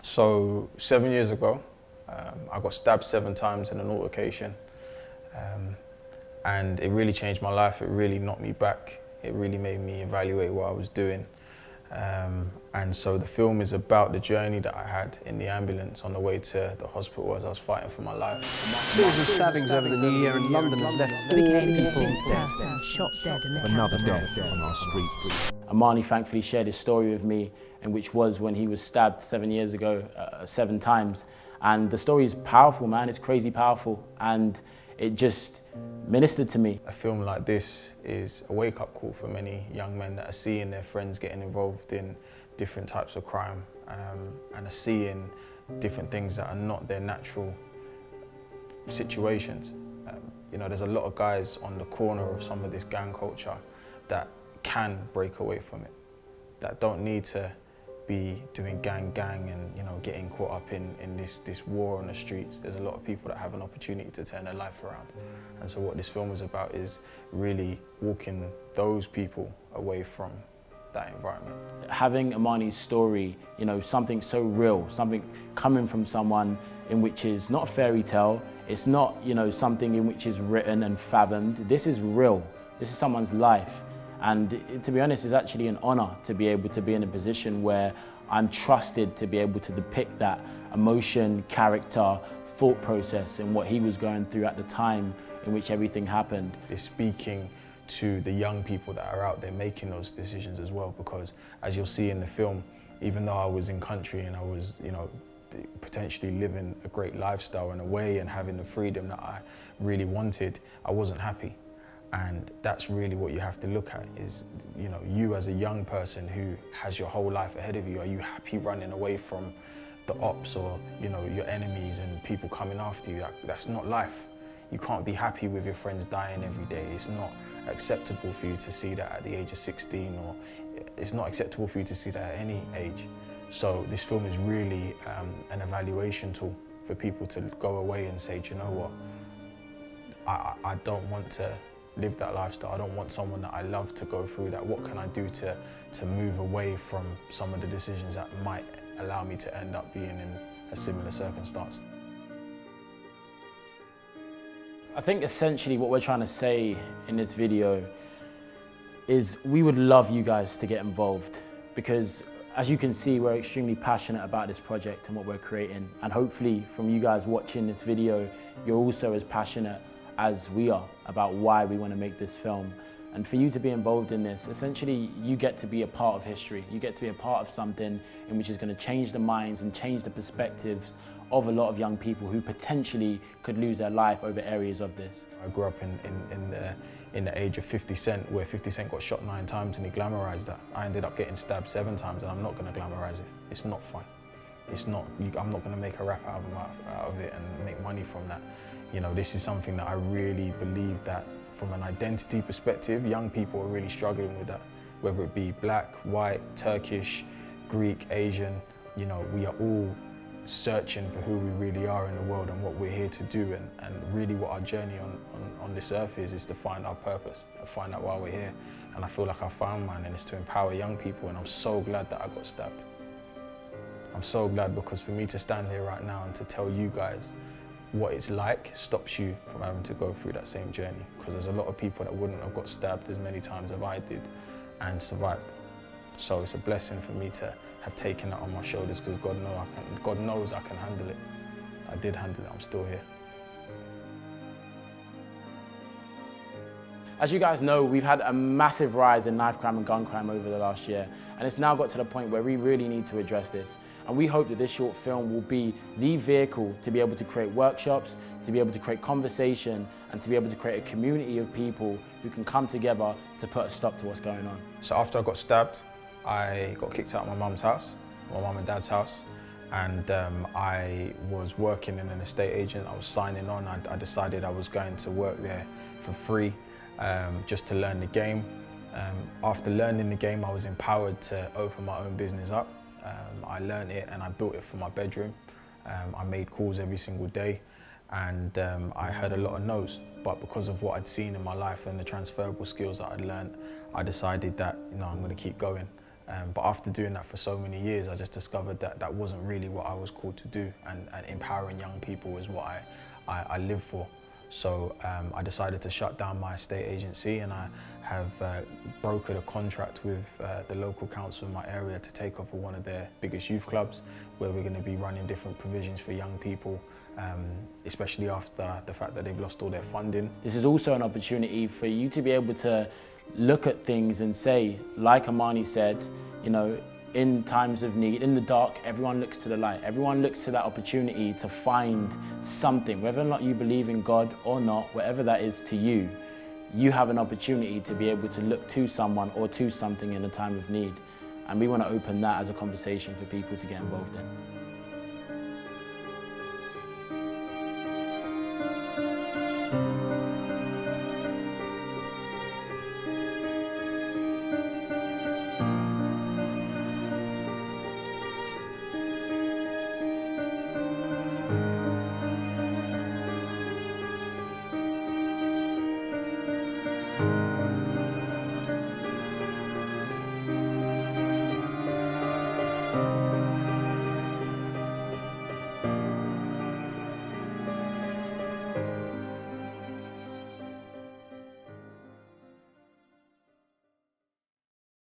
So 7 years ago, I got stabbed 7 times in an altercation, and it really changed my life. It really knocked me back. It really made me evaluate what I was doing. And so the film is about the journey that I had in the ambulance on the way to the hospital as I was fighting for my life. Series of stabbings over the new year in London has left 4 people dead. Shot dead in the Another death on our streets. Amani thankfully shared his story with me, and which was when he was stabbed 7 years ago, 7 times. And the story is powerful, man. It's crazy powerful, and it just ministered to me. A film like this is a wake-up call for many young men that are seeing their friends getting involved in different types of crime, and are seeing different things that are not their natural situations. You know, there's a lot of guys on the corner of some of this gang culture that can break away from it, that don't need to be doing gang and, you know, getting caught up in this war on the streets. There's a lot of people that have an opportunity to turn their life around. And so what this film is about is really walking those people away from that environment. Having Amani's story, you know, something so real, something coming from someone in which is not a fairy tale, it's not, you know, something in which is written and fathomed. This is real. This is someone's life. And to be honest, it's actually an honor to be able to be in a position where I'm trusted to be able to depict that emotion, character, thought process and what he was going through at the time in which everything happened. It's speaking to the young people that are out there making those decisions as well, because as you'll see in the film, even though I was in country and I was, you know, potentially living a great lifestyle in a way and having the freedom that I really wanted, I wasn't happy. And that's really what you have to look at is, you know, you as a young person who has your whole life ahead of you, are you happy running away from the ops or, you know, your enemies and people coming after you? That's not life. You can't be happy with your friends dying every day. It's not acceptable for you to see that at the age of 16, or it's not acceptable for you to see that at any age. So this film is really an evaluation tool for people to go away and say, do you know what, I don't want to live that lifestyle. I don't want someone that I love to go through that. What can I do to move away from some of the decisions that might allow me to end up being in a similar circumstance? I think essentially what we're trying to say in this video is we would love you guys to get involved, because as you can see, we're extremely passionate about this project and what we're creating. And hopefully from you guys watching this video, you're also as passionate as we are about why we want to make this film. And for you to be involved in this, essentially you get to be a part of history. You get to be a part of something in which is going to change the minds and change the perspectives of a lot of young people who potentially could lose their life over areas of this. I grew up in the age of 50 Cent, where 50 Cent got shot 9 times and he glamorized that. I ended up getting stabbed 7 times, and I'm not going to glamorize it. It's not fun. It's not, I'm not going to make a rap album out of it and make money from that. You know, this is something that I really believe that from an identity perspective, young people are really struggling with that. Whether it be black, white, Turkish, Greek, Asian, you know, we are all searching for who we really are in the world and what we're here to do, and really what our journey on this earth is to find our purpose, and find out why we're here. And I feel like I found mine, and it's to empower young people, and I'm so glad that I got stabbed. I'm so glad, because for me to stand here right now and to tell you guys what it's like stops you from having to go through that same journey, because there's a lot of people that wouldn't have got stabbed as many times as I did and survived. So it's a blessing for me to have taken that on my shoulders, because God knows I can handle it. I did handle it, I'm still here. As you guys know, we've had a massive rise in knife crime and gun crime over the last year, and it's now got to the point where we really need to address this. And we hope that this short film will be the vehicle to be able to create workshops, to be able to create conversation, and to be able to create a community of people who can come together to put a stop to what's going on. So after I got stabbed, I got kicked out of my mum's house, my mum and dad's house, and I was working in an estate agent. I was signing on. I decided I was going to work there for free, just to learn the game. After learning the game, I was empowered to open my own business up. I learned it and I built it from my bedroom. I made calls every single day, and I heard a lot of no's. But because of what I'd seen in my life and the transferable skills that I'd learned, I decided that, you know, I'm going to keep going. But after doing that for so many years, I just discovered that that wasn't really what I was called to do, and empowering young people is what I live for. So I decided to shut down my estate agency, and I have brokered a contract with the local council in my area to take over one of their biggest youth clubs, where we're going to be running different provisions for young people, especially after the fact that they've lost all their funding. This is also an opportunity for you to be able to look at things and say, like Amani said, you know, in times of need, in the dark, everyone looks to the light. Everyone looks to that opportunity to find something, whether or not you believe in God or not, whatever that is to you, you have an opportunity to be able to look to someone or to something in a time of need. And we want to open that as a conversation for people to get involved in.